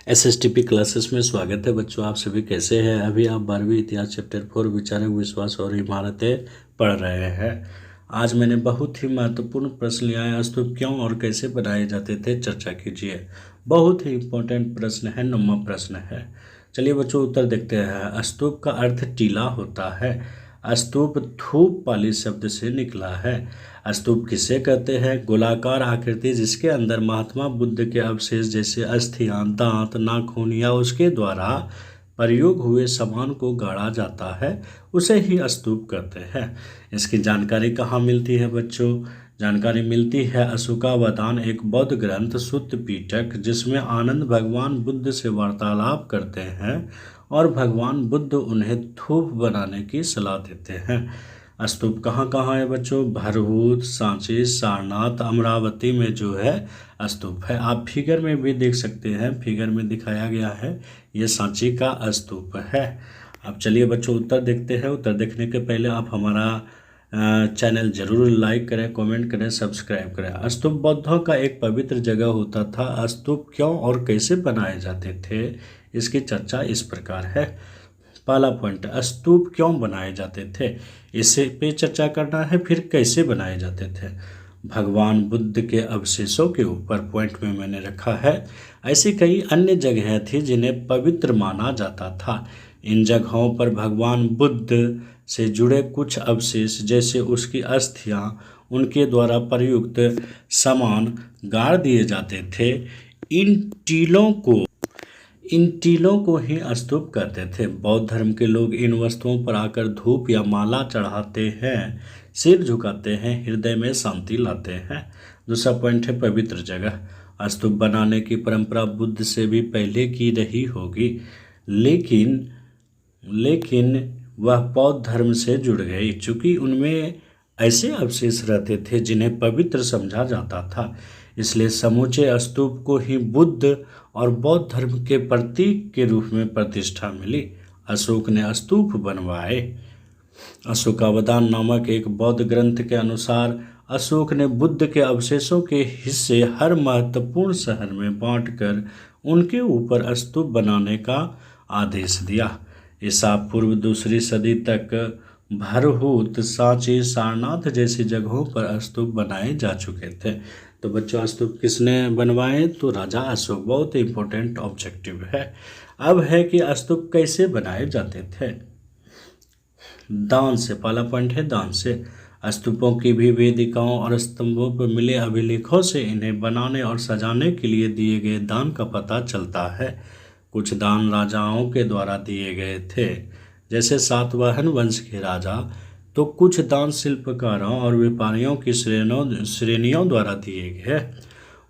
एसएसटीपी classes में स्वागत है बच्चों। आप सभी कैसे हैं? अभी आप 12वीं इतिहास चैप्टर 4 विचारक विश्वास और इमारतें पढ़ रहे हैं। आज मैंने बहुत ही महत्वपूर्ण प्रश्न लिया है। स्तूप क्यों और कैसे बनाए जाते थे, चर्चा कीजिए। बहुत ही इंपॉर्टेंट प्रश्न है, 9वां प्रश्न है। चलिए बच्चों उत्तर देखते हैं। स्तूप का अर्थ टीला होता है। स्तूप थूप पाली शब्द से निकला है। स्तूप किसे कहते हैं? गोलाकार आकृति जिसके अंदर महात्मा बुद्ध के अवशेष जैसे अस्थियां, दांत, नाखून या उसके द्वारा प्रयोग हुए सामान को गाड़ा जाता है, उसे ही स्तूप कहते हैं। इसकी जानकारी कहाँ मिलती है बच्चों? जानकारी मिलती है अशोकावदान, एक बौद्ध ग्रंथ, सुत्त पिटक, जिसमें आनंद भगवान बुद्ध से वार्तालाप करते हैं और भगवान बुद्ध उन्हें थूप बनाने की सलाह देते हैं। स्तूप कहाँ कहाँ है बच्चों? भरहूत, सांची, सारनाथ, अमरावती में जो है स्तूप है। आप फिगर में भी देख सकते हैं, फिगर में दिखाया गया है, ये सांची का स्तूप है। अब चलिए बच्चों उत्तर देखते हैं। उत्तर देखने के पहले आप हमारा चैनल जरूर लाइक करें, कमेंट करें, सब्सक्राइब करें। स्तूप बौद्धों का एक पवित्र जगह होता था। स्तूप क्यों और कैसे बनाए जाते थे, इसकी चर्चा इस प्रकार है। पहला पॉइंट, स्तूप क्यों बनाए जाते थे, इसे पे चर्चा करना है। फिर कैसे बनाए जाते थे? भगवान बुद्ध के अवशेषों के ऊपर पॉइंट में मैंने रखा है। ऐसी कई अन्य जगहें थी जिन्हें पवित्र माना जाता था। इन जगहों पर भगवान बुद्ध से जुड़े कुछ अवशेष जैसे उसकी अस्थियां, उनके द्वारा प्रयुक्त सामान गाड़ दिए जाते थे। इन टीलों को ही स्तूप कहते थे। बौद्ध धर्म के लोग इन वस्तुओं पर आकर धूप या माला चढ़ाते हैं, सिर झुकाते हैं, हृदय में शांति लाते हैं। दूसरा पॉइंट है पवित्र जगह। स्तूप बनाने की परंपरा बुद्ध से भी पहले की रही होगी, लेकिन वह बौद्ध धर्म से जुड़ गई, चूँकि उनमें ऐसे अवशेष रहते थे जिन्हें पवित्र समझा जाता था। इसलिए समूचे स्तूप को ही बुद्ध और बौद्ध धर्म के प्रतीक के रूप में प्रतिष्ठा मिली। अशोक ने स्तूप बनवाए। अशोकावदान नामक एक बौद्ध ग्रंथ के अनुसार अशोक ने बुद्ध के अवशेषों के हिस्से हर महत्वपूर्ण शहर में बांटकर उनके ऊपर स्तूप बनाने का आदेश दिया। ईसा पूर्व 2री सदी तक भरहूत, सांची, सारनाथ जैसी जगहों पर स्तूप बनाए जा चुके थे। तो बच्चों स्तूप किसने बनवाए? तो राजा अशोक। बहुत इंपॉर्टेंट ऑब्जेक्टिव है। अब है कि स्तूप कैसे बनाए जाते थे? दान से। पहला पॉइंट है दान से। स्तूपों की भी वेदिकाओं और स्तंभों पर मिले अभिलेखों से इन्हें बनाने और सजाने के लिए दिए गए दान का पता चलता है। कुछ दान राजाओं के द्वारा दिए गए थे, जैसे सातवाहन वंश के राजा, तो कुछ दान शिल्पकारों और व्यापारियों की श्रेणियों द्वारा दिए गए।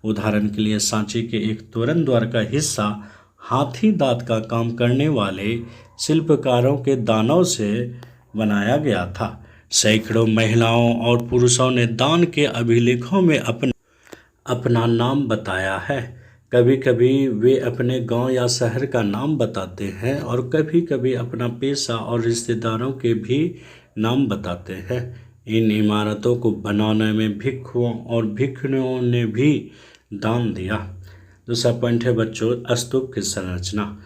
उदाहरण के लिए सांची के एक तोरण द्वार का हिस्सा हाथी दांत का काम करने वाले शिल्पकारों के दानों से बनाया गया था। सैकड़ों महिलाओं और पुरुषों ने दान के अभिलेखों में अपना नाम बताया है। कभी कभी वे अपने गांव या शहर का नाम बताते हैं और कभी कभी अपना पेशा और रिश्तेदारों के भी नाम बताते हैं। इन इमारतों को बनाने में भिक्षुओं और भिक्षुणियों ने भी दान दिया। दूसरा पॉइंट है बच्चों स्तूप की संरचना।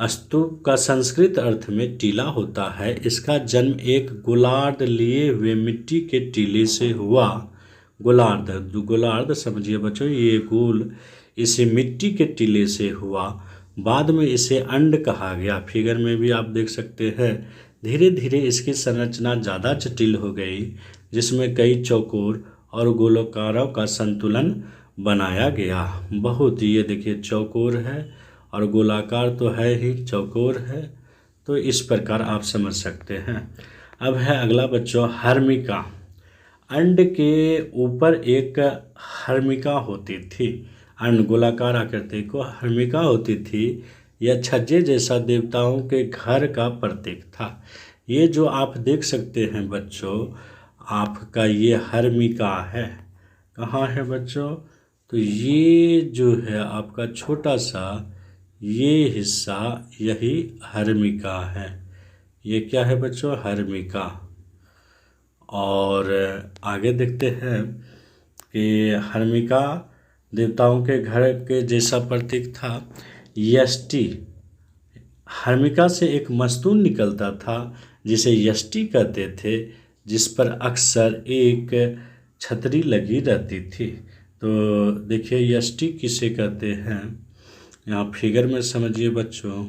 स्तूप का संस्कृत अर्थ में टीला होता है। इसका जन्म एक गोलार्ध लिए हुए मिट्टी के टीले से हुआ। गोलार्ध समझिए बच्चों, ये गोल, इसे मिट्टी के टीले से हुआ। बाद में इसे अंड कहा गया। फिगर में भी आप देख सकते हैं। धीरे धीरे इसकी संरचना ज़्यादा जटिल हो गई, जिसमें कई चौकोर और गोलाकारों का संतुलन बनाया गया। बहुत, ये देखिए चौकोर है और गोलाकार तो है ही, चौकोर है। तो इस प्रकार आप समझ सकते हैं। अब है अगला बच्चों हर्मिका। अंड के ऊपर एक हर्मिका होती थी। अंड गोलाकार आकृति को हर्मिका होती थी। यह छज्जे जैसा देवताओं के घर का प्रतीक था। ये जो आप देख सकते हैं बच्चों, आपका ये हर्मिका है। कहाँ है बच्चों? तो ये जो है आपका छोटा सा ये हिस्सा, यही हर्मिका है। ये क्या है बच्चों? हर्मिका। और आगे देखते हैं कि हर्मिका देवताओं के घर के जैसा प्रतीक था। यष्टि। हर्मिका से एक मस्तूल निकलता था जिसे यष्टि कहते थे, जिस पर अक्सर एक छतरी लगी रहती थी। तो देखिए यष्टि किसे कहते हैं, यहाँ फिगर में समझिए बच्चों।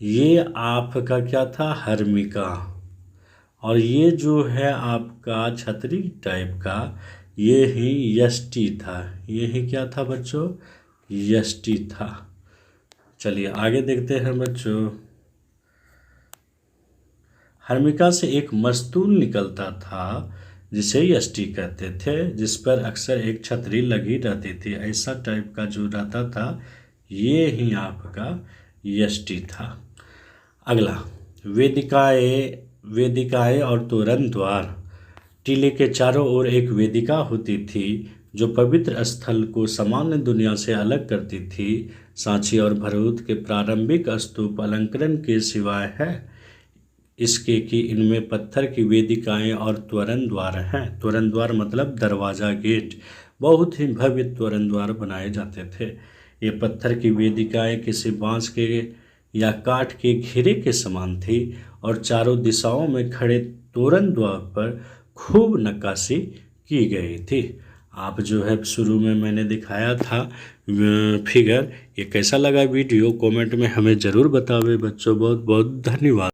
ये आपका क्या था, हर्मिका, और ये जो है आपका छतरी टाइप का, ये ही यष्टि था। ये ही क्या था बच्चों, यष्टि था। चलिए आगे देखते हैं बच्चों। हर्मिका से एक मस्तूल निकलता था जिसे यष्टि कहते थे, जिस पर अक्सर एक छतरी लगी रहती थी। ऐसा टाइप का जो रहता था, ये ही आपका यष्टि था। अगला, वेदिकाएं और तोरण द्वार। टीले के चारों ओर एक वेदिका होती थी जो पवित्र स्थल को सामान्य दुनिया से अलग करती थी। सांची और भरतपुर के प्रारंभिक स्तूप अलंकरण के सिवाय है इसके कि इनमें पत्थर की वेदिकाएं और त्वरण द्वार हैं। त्वरण द्वार मतलब दरवाज़ा, गेट। बहुत ही भव्य त्वरण द्वार बनाए जाते थे। ये पत्थर की वेदिकाएं किसी बांस के या काठ के घेरे के समान थी और चारों दिशाओं में खड़े तोरण द्वार पर खूब नक्काशी की गई थी। आप जो है शुरू में मैंने दिखाया था फिगर, ये कैसा लगा वीडियो कमेंट में हमें ज़रूर बतावे बच्चों। बहुत बहुत धन्यवाद।